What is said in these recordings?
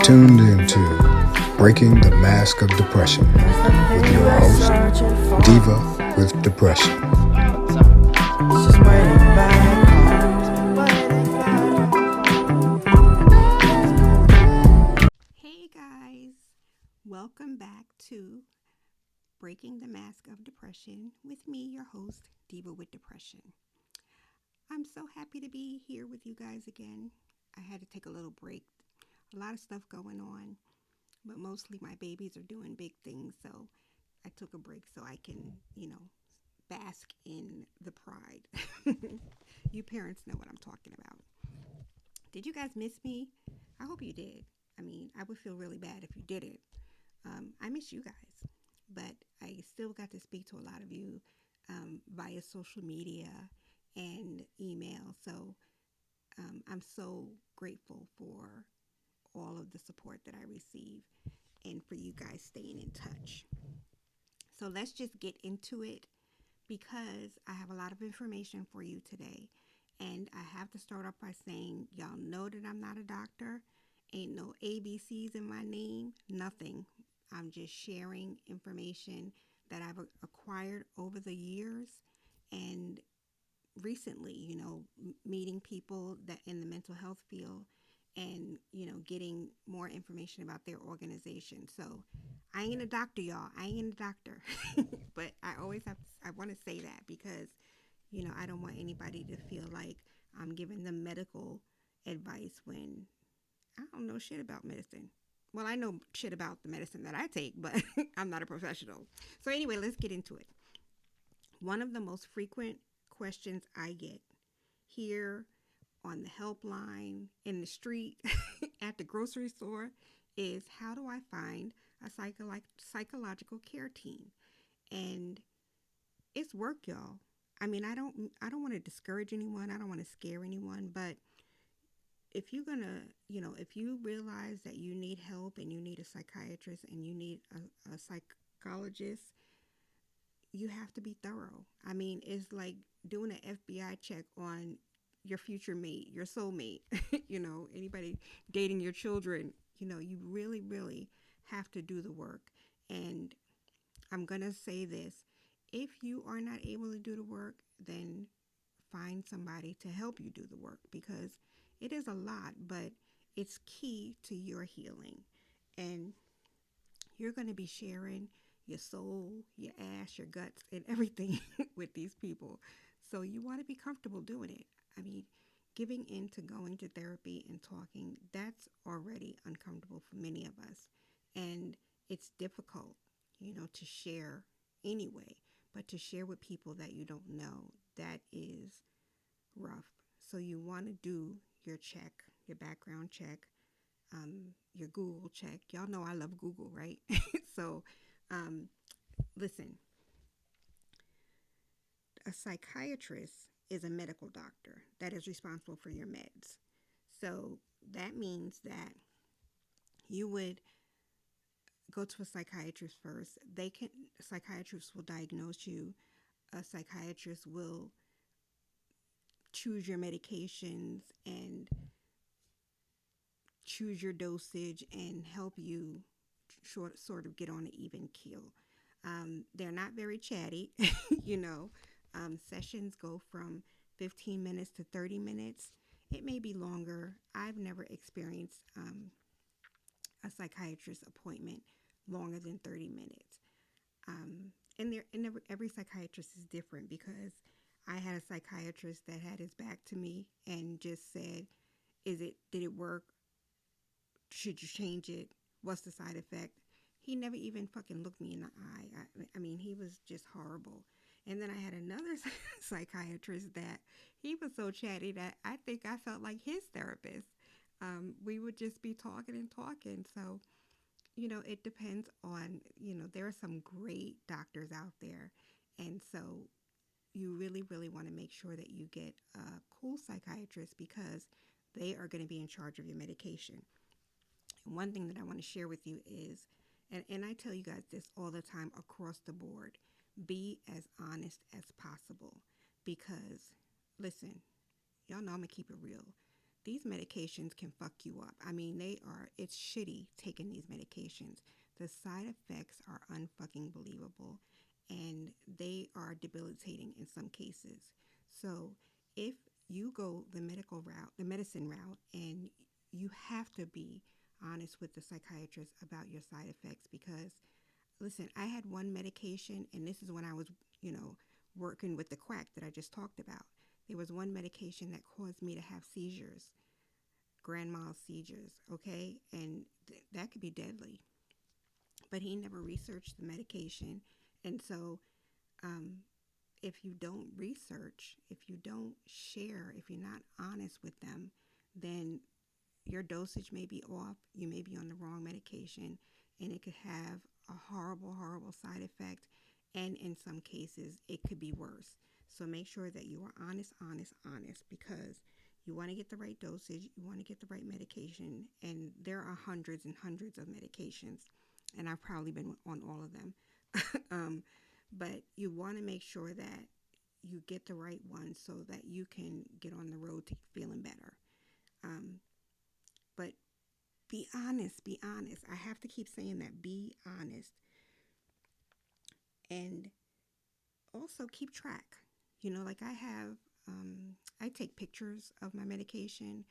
tuned into Breaking the Mask of Depression with your host, Diva with Depression. Hey guys, welcome back to Breaking the Mask of Depression with me, your host, Diva with Depression. I'm so happy to be here with you guys again. I had to take a little break. A lot of stuff going on, but mostly my babies are doing big things, so I took a break so I can, bask in the pride. You parents know what I'm talking about. Did you guys miss me? I hope you did. I would feel really bad if you didn't. I miss you guys, but I still got to speak to a lot of you via social media and email. So I'm so grateful for all of the support that I receive and for you guys staying in touch. So let's just get into it because I have a lot of information for you today. And I have to start off by saying, y'all know that I'm not a doctor. Ain't no ABCs in my name, nothing. I'm just sharing information that I've acquired over the years and recently, meeting people that in the mental health field and, getting more information about their organization. So I ain't a doctor, y'all. I ain't a doctor. But I want to say that because, I don't want anybody to feel like I'm giving them medical advice when I don't know shit about medicine. Well, I know shit about the medicine that I take, but I'm not a professional. So anyway, let's get into it. One of the most frequent questions I get here on the helpline, in the street, at the grocery store is how do I find a psychological care team? And it's work, y'all. I don't want to discourage anyone. I don't want to scare anyone, but if you're going to, if you realize that you need help and you need a psychiatrist and you need a psychologist, you have to be thorough. It's like doing an FBI check on your future mate, your soulmate, anybody dating your children, you really, really have to do the work. And I'm going to say this, if you are not able to do the work, then find somebody to help you do the work because it is a lot, but it's key to your healing. And you're going to be sharing your soul, your ass, your guts, and everything with these people. So you want to be comfortable doing it. Giving in to going to therapy and talking, that's already uncomfortable for many of us. And it's difficult, to share anyway, but to share with people that you don't know, that is rough. So you want to do your check, your background check, your Google check. Y'all know I love Google, right? So listen, a psychiatrist is a medical doctor that is responsible for your meds. So that means that you would go to a psychiatrist first. Psychiatrists will diagnose you. A psychiatrist will choose your medications and choose your dosage and help you sort of get on an even keel. They're not very chatty, Sessions go from 15 minutes to 30 minutes. It may be longer. I've never experienced a psychiatrist appointment longer than 30 minutes. Every psychiatrist is different because I had a psychiatrist that had his back to me and just said, did it work? Should you change it? What's the side effect? He never even fucking looked me in the eye. He was just horrible. And then I had another psychiatrist that he was so chatty that I think I felt like his therapist. We would just be talking and talking. So, it depends on, there are some great doctors out there. And so you really, really want to make sure that you get a cool psychiatrist because they are going to be in charge of your medication. And one thing that I want to share with you is, and I tell you guys this all the time across the board, be as honest as possible because, listen, y'all know I'm going to keep it real. these medications can fuck you up. I mean, it's shitty taking these medications. The side effects are unfucking believable, and they are debilitating in some cases. So if you go the medical route, the medicine route, and you have to be honest with the psychiatrist about your side effects, because listen, I had one medication, and this is when I was, working with the quack that I just talked about. There was one medication that caused me to have seizures, grand mal seizures, okay? And that could be deadly. But he never researched the medication. And so um, if you don't research, if you don't share, if you're not honest with them, then your dosage may be off, you may be on the wrong medication, and it could have a horrible, horrible side effect. And in some cases, it could be worse. So make sure that you are honest, because you want to get the right dosage, you want to get the right medication, and there are hundreds and hundreds of medications, and I've probably been on all of them. But you want to make sure that you get the right one so that you can get on the road to feeling better. But be honest, be honest. I have to keep saying that. Be honest. And also keep track. Like I take pictures of my medication.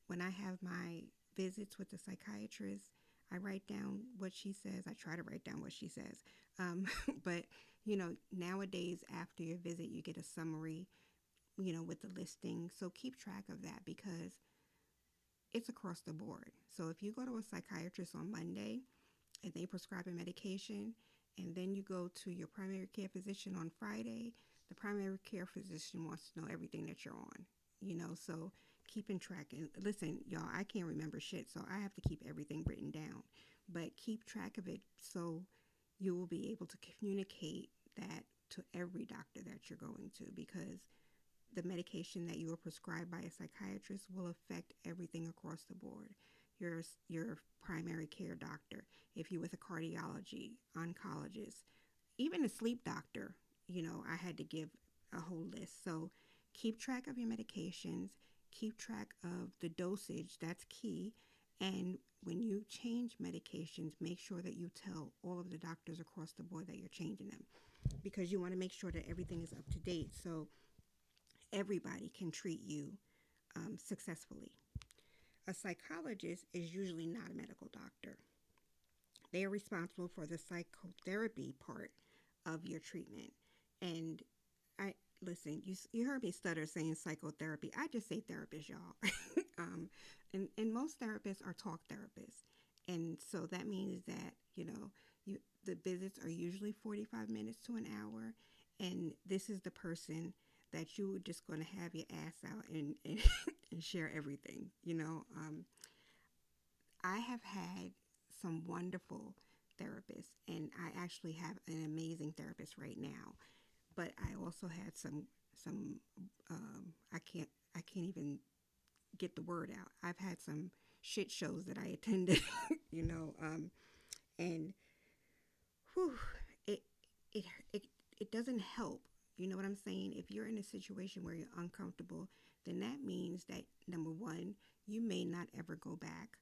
When I have my visits with the psychiatrist, I write down what she says. I try to write down what she says. But, nowadays after your visit, you get a summary, with the listing. So keep track of that, because it's across the board. So if you go to a psychiatrist on Monday and they prescribe a medication, and then you go to your primary care physician on Friday, the primary care physician wants to know everything that you're on, so keeping track. And listen, y'all, I can't remember shit, so I have to keep everything written down. But keep track of it so you will be able to communicate that to every doctor that you're going to, because the medication that you are prescribed by a psychiatrist will affect everything across the board. Your primary care doctor, if you're with a cardiology, oncologist, even a sleep doctor, I had to give a whole list. So keep track of your medications, keep track of the dosage, that's key. And when you change medications, make sure that you tell all of the doctors across the board that you're changing them, because you want to make sure that everything is up to date so everybody can treat you successfully. A psychologist is usually not a medical doctor. They are responsible for the psychotherapy part of your treatment. And listen, you heard me stutter saying psychotherapy. I just say therapist, y'all. And most therapists are talk therapists. And so that means that, the visits are usually 45 minutes to an hour. And this is the person that you were just going to have your ass out and and share everything. I have had some wonderful therapists, and I actually have an amazing therapist right now. But I also had some I can't even get the word out. I've had some shit shows that I attended, and whew, it it it doesn't help. You know what I'm saying? If you're in a situation where you're uncomfortable, then that means that, number one, you may not ever go back.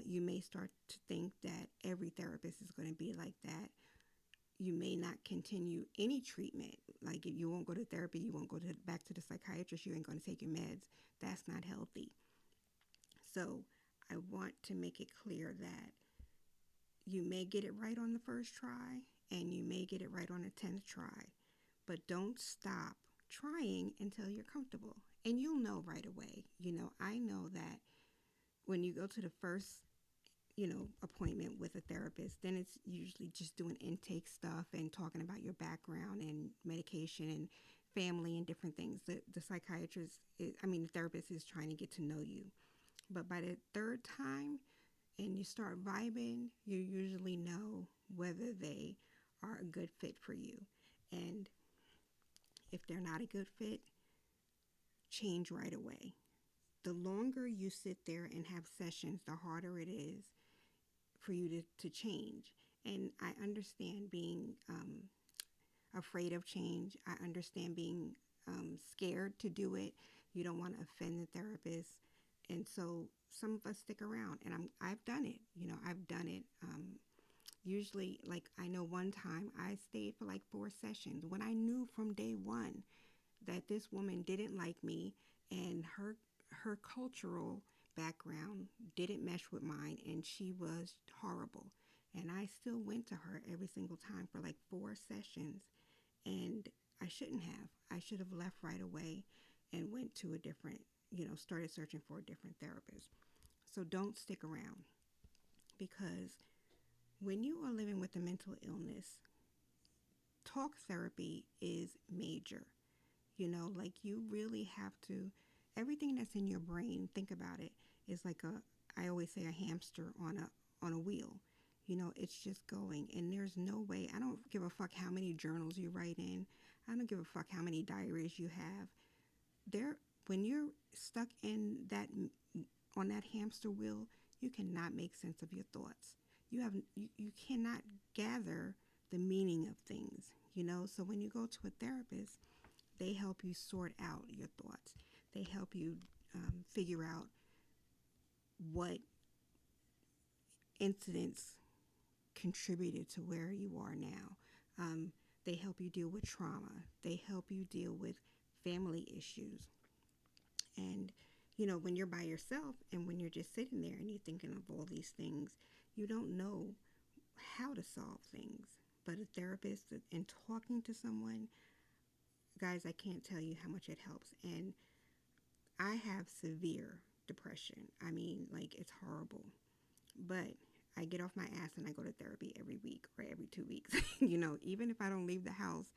You may start to think that every therapist is going to be like that. You may not continue any treatment. Like if you won't go to therapy, you won't go back to the psychiatrist, you ain't going to take your meds. That's not healthy. So I want to make it clear that you may get it right on the first try, and you may get it right on the 10th try. But don't stop trying until you're comfortable. And you'll know right away. I know that when you go to the first, appointment with a therapist, then it's usually just doing intake stuff and talking about your background and medication and family and different things. The the therapist is trying to get to know you. But by the third time and you start vibing, you usually know whether they are a good fit for you. And if they're not a good fit, change right away. The longer you sit there and have sessions, the harder it is for you to change. And I understand being afraid of change. I understand being scared to do it. You don't want to offend the therapist. And so some of us stick around, and I've done it. I've done it. Usually, like, I know one time I stayed for like 4 sessions when I knew from day one that this woman didn't like me, and her cultural background didn't mesh with mine, and she was horrible. And I still went to her every single time for like 4 sessions, and I shouldn't have. I should have left right away and went to a different, started searching for a different therapist. So don't stick around, because when you are living with a mental illness, talk therapy is major. Like, you really have to, everything that's in your brain, think about it, is like I always say, a hamster on a wheel. It's just going, and there's no way. I don't give a fuck how many journals you write in. I don't give a fuck how many diaries you have. There, when you're stuck in that, on that hamster wheel, you cannot make sense of your thoughts. You cannot gather the meaning of things. So when you go to a therapist, they help you sort out your thoughts. They help you figure out what incidents contributed to where you are now. They help you deal with trauma. They help you deal with family issues. And, when you're by yourself and when you're just sitting there and you're thinking of all these things, you don't know how to solve things. But a therapist and talking to someone, guys, I can't tell you how much it helps. And I have severe depression. I mean, like, it's horrible. But I get off my ass and I go to therapy every week or every 2 weeks. Even if I don't leave the house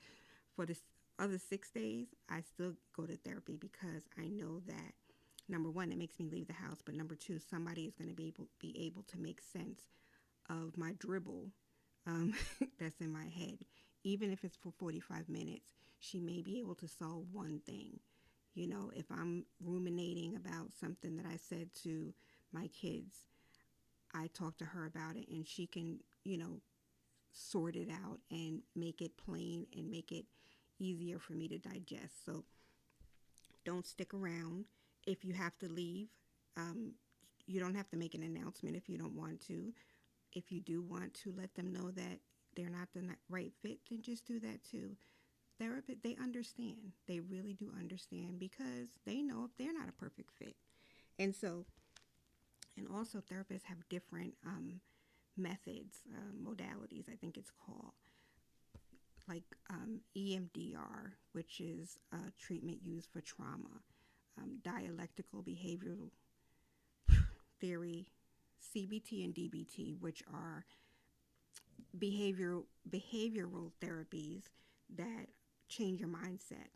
for the other 6 days, I still go to therapy, because I know that, number one, it makes me leave the house. But number two, somebody is going to be able to make sense of my dribble that's in my head. Even if it's for 45 minutes, she may be able to solve one thing. If I'm ruminating about something that I said to my kids, I talk to her about it, and she can, sort it out and make it plain and make it easier for me to digest. So don't stick around. If you have to leave, you don't have to make an announcement if you don't want to. If you do want to let them know that they're not the right fit, then just do that too. Therapists, they understand. They really do understand, because they know if they're not a perfect fit. And also therapists have different methods, modalities, I think it's called, like EMDR, which is treatment used for trauma, dialectical behavioral theory, CBT and DBT, which are behavioral therapies that change your mindset.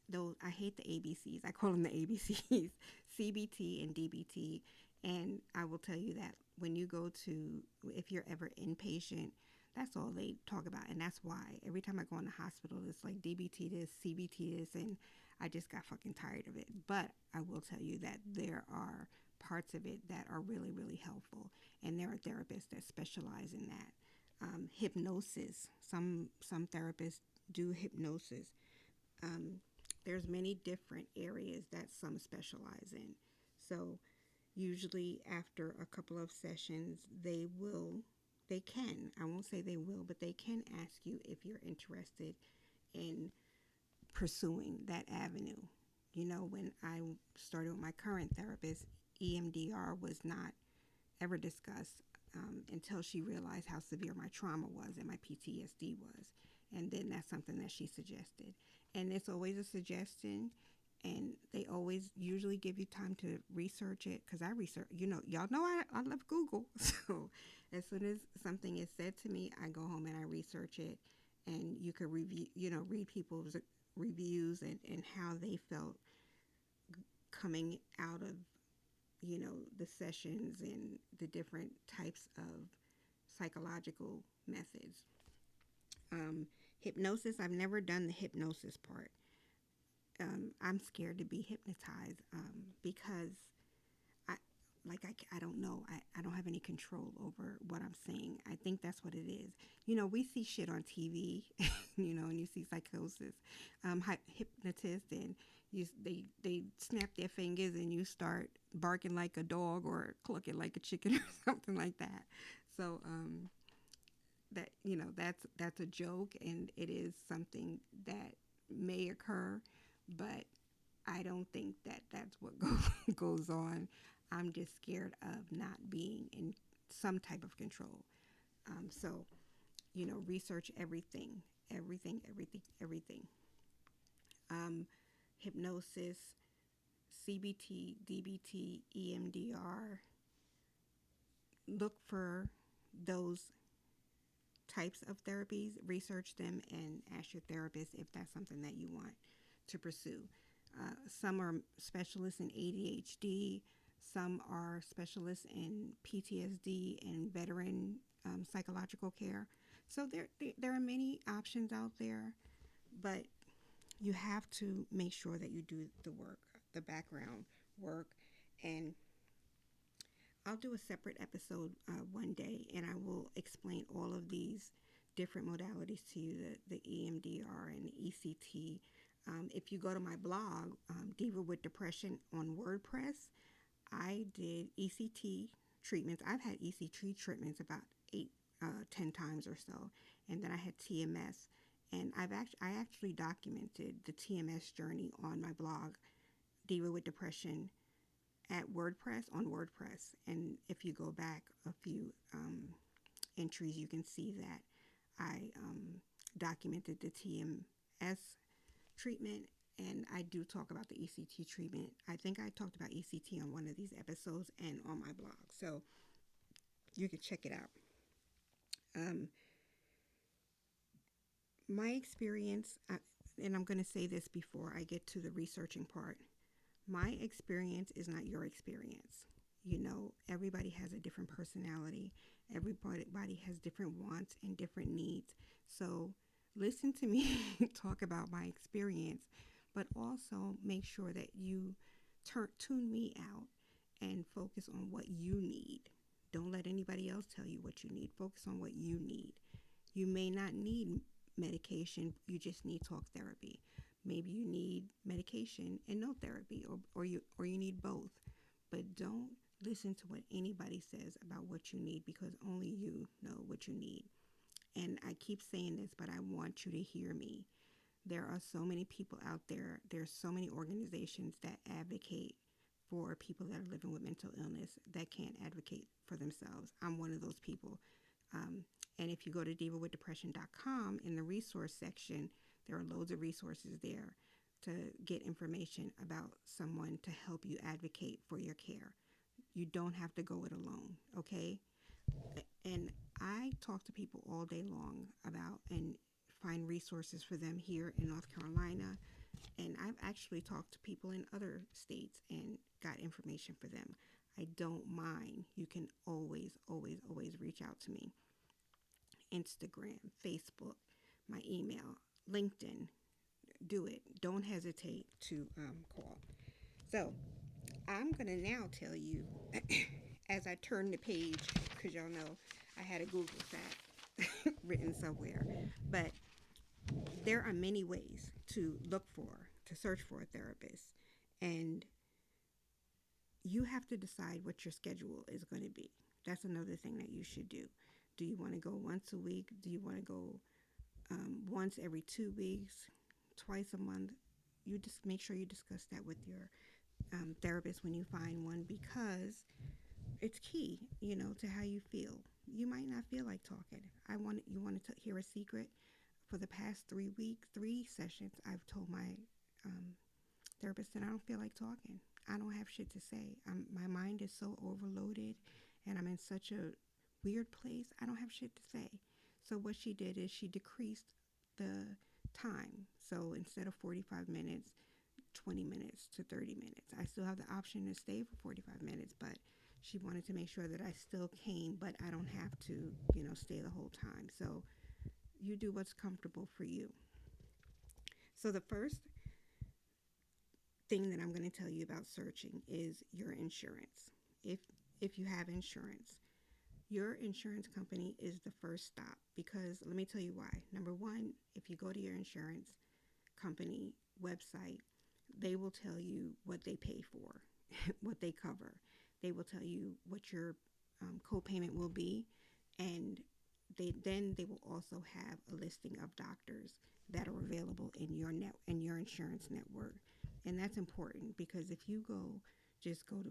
Those, I hate the ABCs. I call them the ABCs, CBT and DBT. And I will tell you that when you go to, if you're ever inpatient, that's all they talk about. And that's why every time I go in the hospital, it's like DBT this, CBT this, and I just got fucking tired of it. But I will tell you that there are parts of it that are really, really helpful. And there are therapists that specialize in that. Hypnosis. Some therapists do hypnosis. There's many different areas that some specialize in. So usually after a couple of sessions, they can, I won't say they will, but they can ask you if you're interested in pursuing that avenue. When I started with my current therapist, EMDR was not ever discussed until she realized how severe my trauma was and my PTSD was. And then that's something that she suggested. And it's always a suggestion, and they always usually give you time to research it, because I research, y'all know I love Google. So as soon as something is said to me, I go home and I research it, and you could review, read people's reviews and how they felt coming out of, the sessions and the different types of psychological methods. Hypnosis, I've never done the hypnosis part. I'm scared to be hypnotized because like I don't know. I don't have any control over what I'm saying. I think that's what it is. You know, we see shit on TV, and you see psychosis, hypnotists, and they snap their fingers and you start barking like a dog or clucking like a chicken or something like that. So that that's a joke, and it is something that may occur, but I don't think that that's what goes on. I'm just scared of not being in some type of control. So, research everything, everything, everything, everything. Hypnosis, CBT, DBT, EMDR. Look for those types of therapies, research them, and ask your therapist if that's something that you want to pursue. Some are specialists in ADHD, some are specialists in PTSD and veteran psychological care. So there are many options out there, but you have to make sure that you do the work, the background work, and I'll do a separate episode one day, and I will explain all of these different modalities to you, the EMDR and the ECT. If you go to my blog, Diva with Depression on WordPress, I did ECT treatments. I've had ECT treatments about 10 times or so, and then I had TMS, and I actually documented the TMS journey on my blog, Diva with Depression, at WordPress on WordPress. And if you go back a few entries, you can see that I documented the TMS treatment, and I do talk about the ECT treatment. I think I talked about ECT on one of these episodes and on my blog, so you can check it out. My experience, and I'm going to say this before I get to the researching part, my experience is not your experience. Everybody has a different personality. Everybody has different wants and different needs. So listen to me talk about my experience, but also make sure that you tune me out and focus on what you need. Don't let anybody else tell you what you need. Focus on what you need. You may not need medication. You just need talk therapy. Maybe you need medication and no therapy, or you need both. But don't listen to what anybody says about what you need, because only you know what you need. And I keep saying this, but I want you to hear me. There are so many people out there. There's so many organizations that advocate for people that are living with mental illness that can't advocate for themselves. I'm one of those people. And if you go to divawithdepression.com, in the resource section, there are loads of resources there to get information about someone to help you advocate for your care. You don't have to go it alone, okay? And I talk to people all day long about and find resources for them here in North Carolina. And I've actually talked to people in other states and got information for them. I don't mind. You can always, always, always reach out to me. Instagram, Facebook, my email, LinkedIn. Do it. Don't hesitate to call. So I'm going to now tell you, as I turn the page, because y'all know I had a Google fact written somewhere, but there are many ways to search for a therapist, and you have to decide what your schedule is going to be. That's another thing that you should do. Do you want to go once a week? Do you want to go once every 2 weeks, twice a month? You just make sure you discuss that with your therapist when you find one, because it's key, to how you feel. You might not feel like talking. You want to hear a secret? For the past 3 sessions, I've told my therapist that I don't feel like talking. I don't have shit to say. My mind is so overloaded, and I'm in such a weird place. I don't have shit to say. So what she did is she decreased the time. So instead of 45 minutes, 20 minutes to 30 minutes. I still have the option to stay for 45 minutes, but she wanted to make sure that I still came, but I don't have to, stay the whole time. So you do what's comfortable for you. So the first thing that I'm going to tell you about searching is your insurance. If if you have insurance. Your insurance company is the first stop because let me tell you why. Number one, if you go to your insurance company website, they will tell you what they pay for, what they cover. They will tell you what your co-payment will be, and they will also have a listing of doctors that are available in your insurance network, and that's important because if you go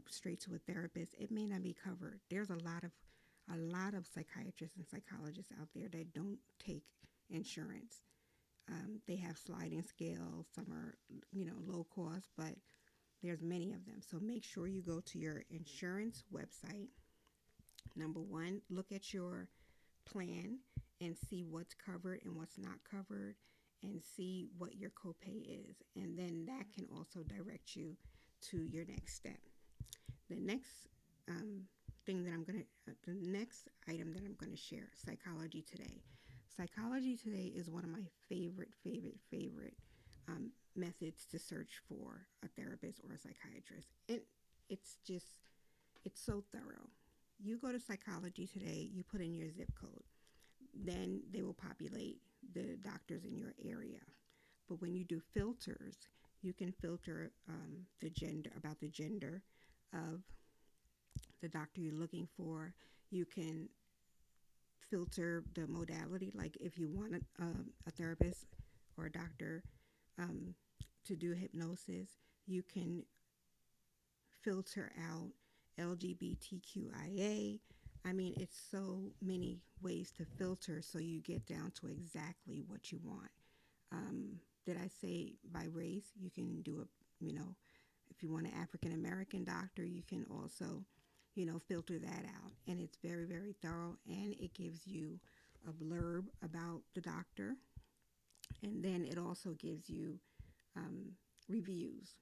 straight to a therapist, it may not be covered. There's a lot of psychiatrists and psychologists out there that don't take insurance. They have sliding scales. Some are, low cost, but there's many of them. So make sure you go to your insurance website. Number one, look at your plan and see what's covered and what's not covered and see what your copay is. And then that can also direct you to your next step. The next the next item that I'm going to share, Psychology Today. Psychology Today is one of my favorite methods to search for a therapist or a psychiatrist. And it's just, it's so thorough. You go to Psychology Today, you put in your zip code, then they will populate the doctors in your area. But when you do filters, you can filter the gender of the doctor you're looking for. You can filter the modality, like if you want a therapist or a doctor to do hypnosis, you can filter out LGBTQIA. I mean, it's so many ways to filter so you get down to exactly what you want. Did I say by race? You can do if you want an African American doctor, you can also, filter that out. And it's very thorough, and it gives you a blurb about the doctor. And then it also gives you reviews.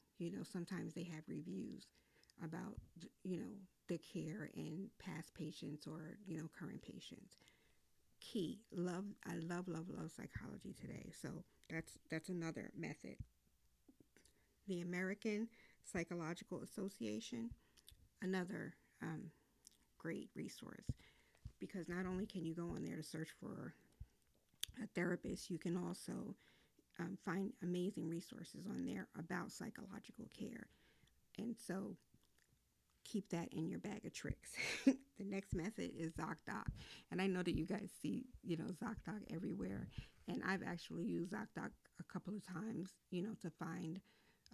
Sometimes they have reviews about, the care in past patients or, current patients. Key. I love Psychology Today. So that's another method. The American Psychological Association, another great resource, because not only can you go on there to search for a therapist, you can also find amazing resources on there about psychological care. And so keep that in your bag of tricks. The next method is ZocDoc. And I know that you guys see, ZocDoc everywhere. And I've actually used ZocDoc a couple of times, to find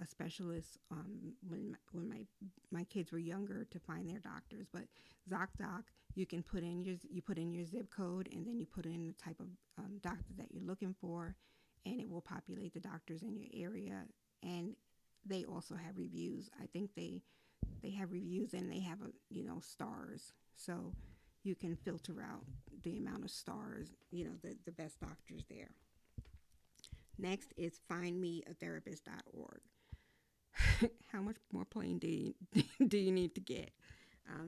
a specialist when my kids were younger, to find their doctors. But ZocDoc, you put in your zip code, and then you put in the type of doctor that you're looking for, and it will populate the doctors in your area. And they also have reviews. I think they have reviews, and they have stars, so you can filter out the amount of stars, the best doctors there. Next is findmeatherapist.org. How much more plain do you need to get?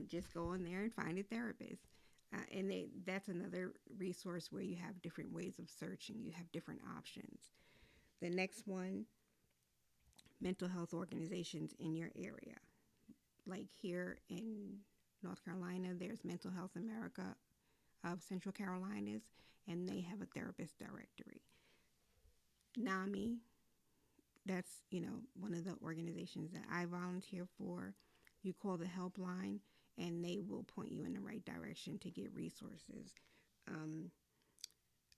Just go in there and find a therapist. And that's another resource where you have different ways of searching. You have different options. The next one, mental health organizations in your area. Like here in North Carolina, there's Mental Health America of Central Carolinas, and they have a therapist directory. NAMI, that's, one of the organizations that I volunteer for. You call the helpline, and they will point you in the right direction to get resources.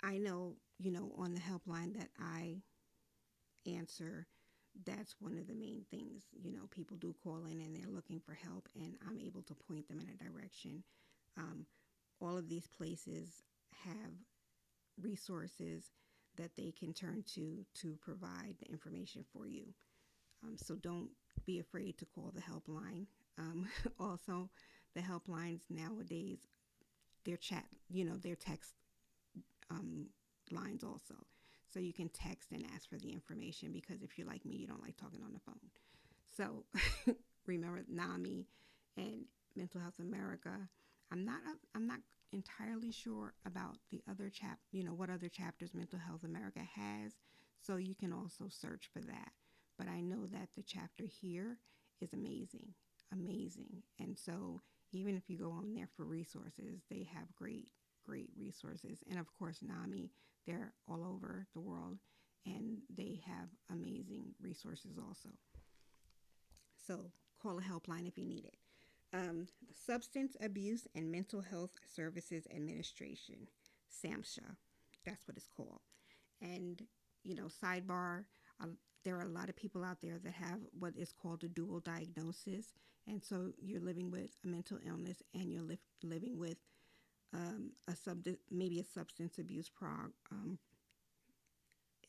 I know, on the helpline that I answer, that's one of the main things. People do call in and they're looking for help, and I'm able to point them in a direction. All of these places have resources that they can turn to provide the information for you. So don't be afraid to call the helpline. Also, the helplines nowadays, they're text lines also. So you can text and ask for the information, because if you're like me, you don't like talking on the phone. So remember NAMI and Mental Health America. I'm not entirely sure about the other what other chapters Mental Health America has. So you can also search for that. But I know that the chapter here is amazing. And so even if you go on there for resources, they have great resources. And of course, NAMI, they're all over the world and they have amazing resources also. So call a helpline if you need it. Substance Abuse and Mental Health Services Administration, SAMHSA, that's what it's called. And, sidebar, there are a lot of people out there that have what is called a dual diagnosis. And so you're living with a mental illness and you're living with maybe a substance abuse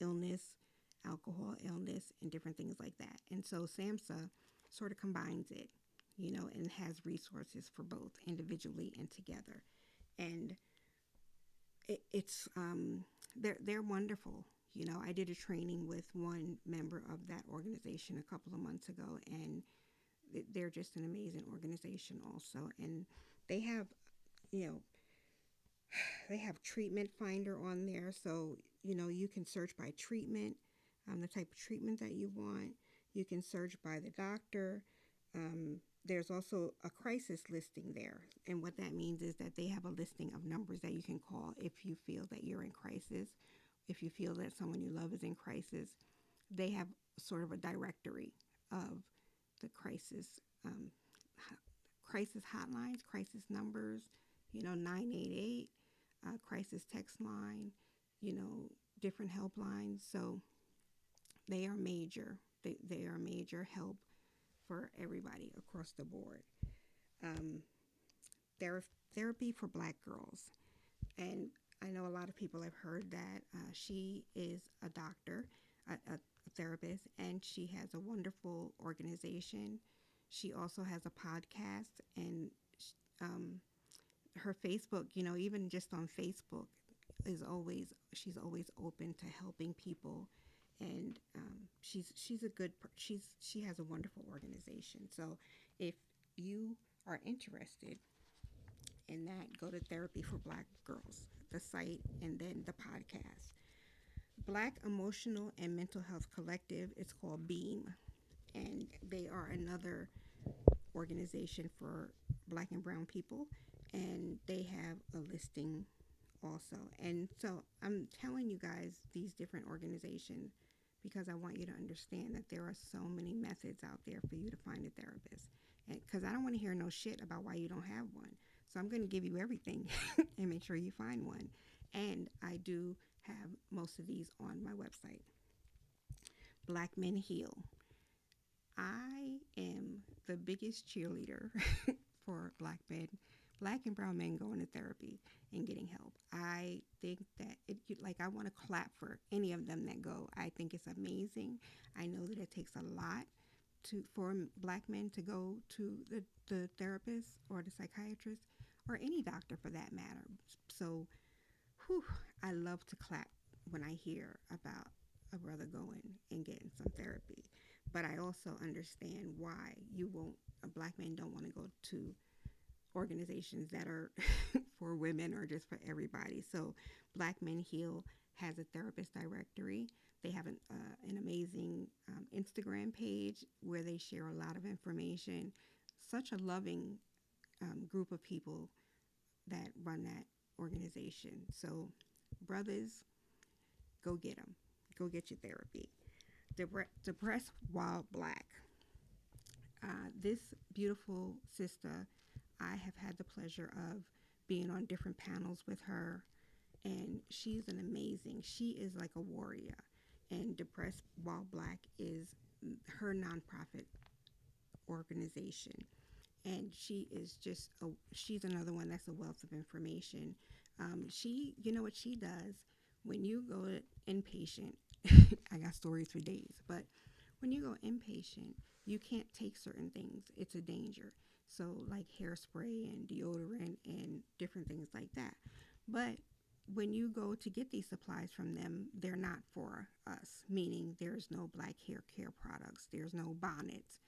illness, alcohol illness, and different things like that. And so SAMHSA sort of combines it, and has resources for both individually and together. And it's they're wonderful. I did a training with one member of that organization a couple of months ago, and they're just an amazing organization also. And they have, they have Treatment Finder on there, so you can search by treatment, the type of treatment that you want. You can search by the doctor. There's also a crisis listing there, and what that means is that they have a listing of numbers that you can call if you feel that you're in crisis, if you feel that someone you love is in crisis. They have sort of a directory of the crisis hotlines, crisis numbers, 988, crisis text line, different helplines. So they are major. They are major help for everybody across the board. Therapy for Black girls. And I know a lot of people have heard that she is a doctor, a therapist, and she has a wonderful organization. She also has a podcast, and her Facebook, even just on Facebook, she's always open to helping people, and she has a wonderful organization. So if you are interested in that, go to Therapy for Black Girls, the site, and then the podcast. Black Emotional and Mental Health Collective, it's called BEAM, and they are another organization for Black and brown people, and they have a listing also. And so I'm telling you guys these different organizations because I want you to understand that there are so many methods out there for you to find a therapist. And because I don't want to hear no shit about why you don't have one. So I'm going to give you everything and make sure you find one. And I do have most of these on my website. Black Men Heal. I am the biggest cheerleader for Black men, Black and brown men going to therapy and getting help. I think that I want to clap for any of them that go. I think it's amazing. I know that it takes a lot for Black men to go to the therapist or the psychiatrist or any doctor for that matter. So, I love to clap when I hear about a brother going and getting some therapy. But I also understand why Black men don't want to go to organizations that are for women or just for everybody. So Black Men Heal has a therapist directory. They have an amazing Instagram page where they share a lot of information. Such a loving group of people that run that organization. So brothers, go get them. Go get your therapy. Depressed While Black. This beautiful sister, I have had the pleasure of being on different panels with her, and she is like a warrior. And Depressed While Black is her nonprofit organization. And she's another one that's a wealth of information. What she does when you go inpatient, I got stories for days, but when you go inpatient, you can't take certain things. It's a danger. So like hairspray and deodorant and different things like that. But when you go to get these supplies from them, they're not for us, meaning there's no Black hair care products. There's no bonnets.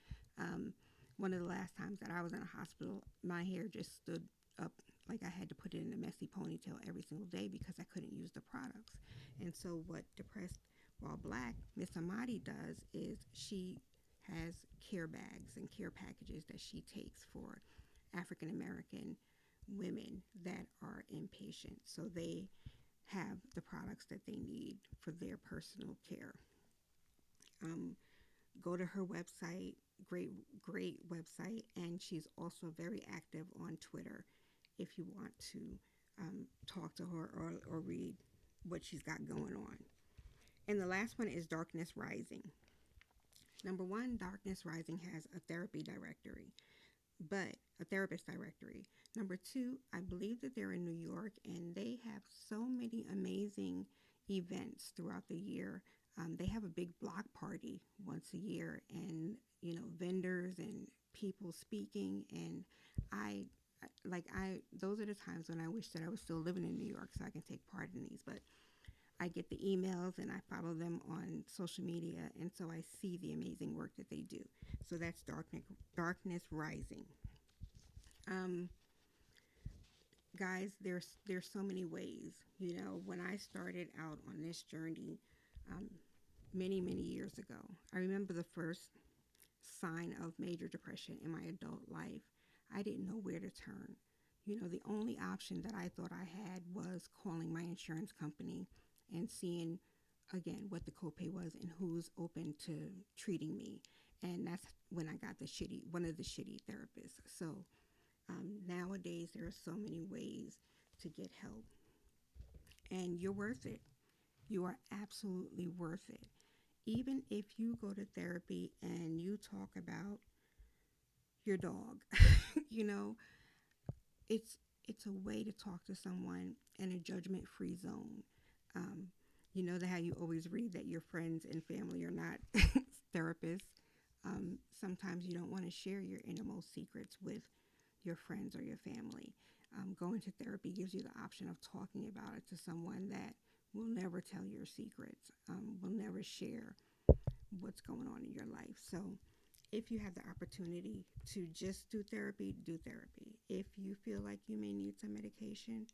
One of the last times that I was in a hospital, my hair just stood up like I had to put it in a messy ponytail every single day because I couldn't use the products. And so what Depressed While Black, Miss Amadi does is she has care bags and care packages that she takes for African American women that are inpatient. So they have the products that they need for their personal care. Um, Go to her website, great website, and she's also very active on Twitter if you want to talk to her or read what she's got going on. And the last one is Darkness Rising. Number one, Darkness Rising has a therapy directory, but a therapist directory. Number two, I believe that they're in New York and they have so many amazing events throughout the year. They have a big block party once a year, and vendors and people speaking. And those are the times when I wish that I was still living in New York so I can take part in these. But I get the emails and I follow them on social media, and so I see the amazing work that they do. So that's Darkness Rising. Um, Guys, there's so many ways. When I started out on this journey, um, many years ago, I remember the first sign of major depression in my adult life. I didn't know where to turn. The only option that I thought I had was calling my insurance company and seeing again what the copay was and who's open to treating me. And that's when I got one of the shitty therapists. So nowadays there are so many ways to get help, and you're worth it. You are absolutely worth it. Even if you go to therapy and you talk about your dog, you know, it's it's a way to talk to someone in a judgment-free zone. Um, you know that how you always read that your friends and family are not therapists. Sometimes you don't want to share your innermost secrets with your friends or your family. Going to therapy gives you the option of talking about it to someone that will never tell your secrets, will never share what's going on in your life. So if you have the opportunity to just do therapy, do therapy. If you feel like you may need some medication,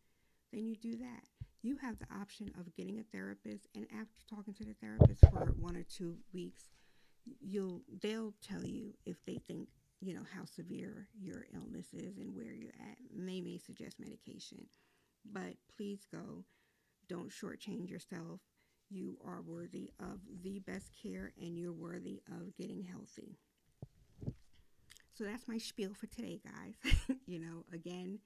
then you do that. You have the option of getting a therapist, and after talking to the therapist for 1 or 2 weeks, they'll tell you if they think how severe your illness is and where you're at. And they may suggest medication, but please go. Don't shortchange yourself. You are worthy of the best care, and you're worthy of getting healthy. So that's my spiel for today, guys. Again,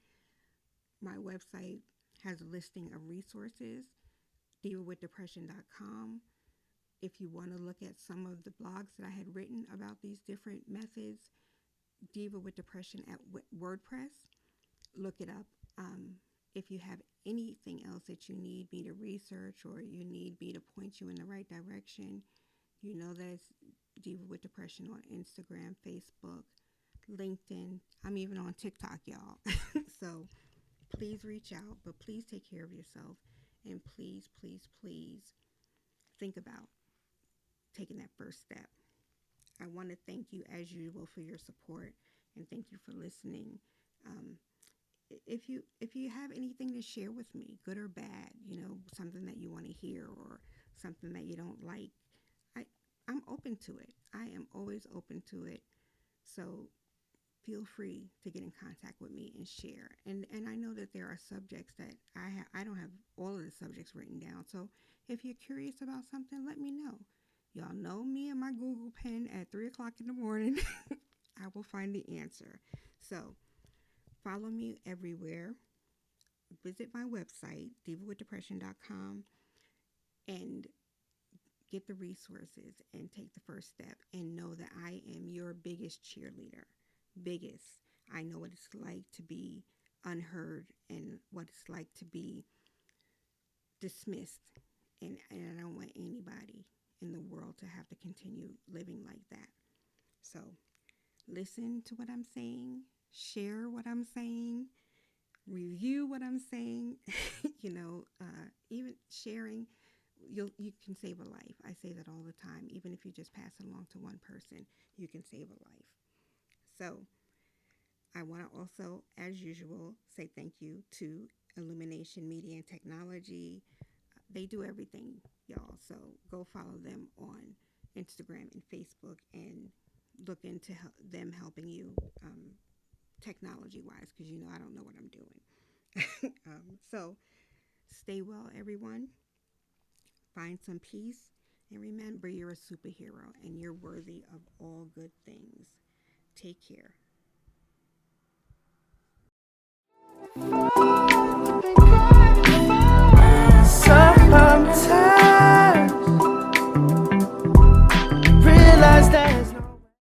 my website has a listing of resources, divawithdepression.com. If you want to look at some of the blogs that I had written about these different methods, Diva with Depression at WordPress, look it up. If you have anything else that you need me to research or you need me to point you in the right direction, you know that it's Diva with Depression on Instagram, Facebook, LinkedIn. I'm even on TikTok, y'all. So please reach out, but please take care of yourself. And please, please, please think about taking that first step. I want to thank you as usual for your support, and thank you for listening. If you have anything to share with me, good or bad, something that you want to hear or something that you don't like, I'm open to it. I am always open to it. So feel free to get in contact with me and share. And I know that there are subjects that I don't have all of the subjects written down. So if you're curious about something, let me know. Y'all know me and my Google pen at 3 o'clock in the morning. I will find the answer. So follow me everywhere. Visit my website, divawithdepression.com, and get the resources and take the first step and know that I am your biggest cheerleader. Biggest. I know what it's like to be unheard and what it's like to be dismissed. And I don't want anybody in the world to have to continue living like that. So listen to what I'm saying, share what I'm saying, review what I'm saying. Even sharing, you can save a life. I say that all the time. Even if you just pass it along to one person, you can save a life. So I want to also, as usual, say thank you to Illumination Media and Technology. They do everything, y'all. So go follow them on Instagram and Facebook and look into them helping you technology wise, because I don't know what I'm doing. So stay well, everyone. Find some peace. And remember, you're a superhero and you're worthy of all good things. Take care.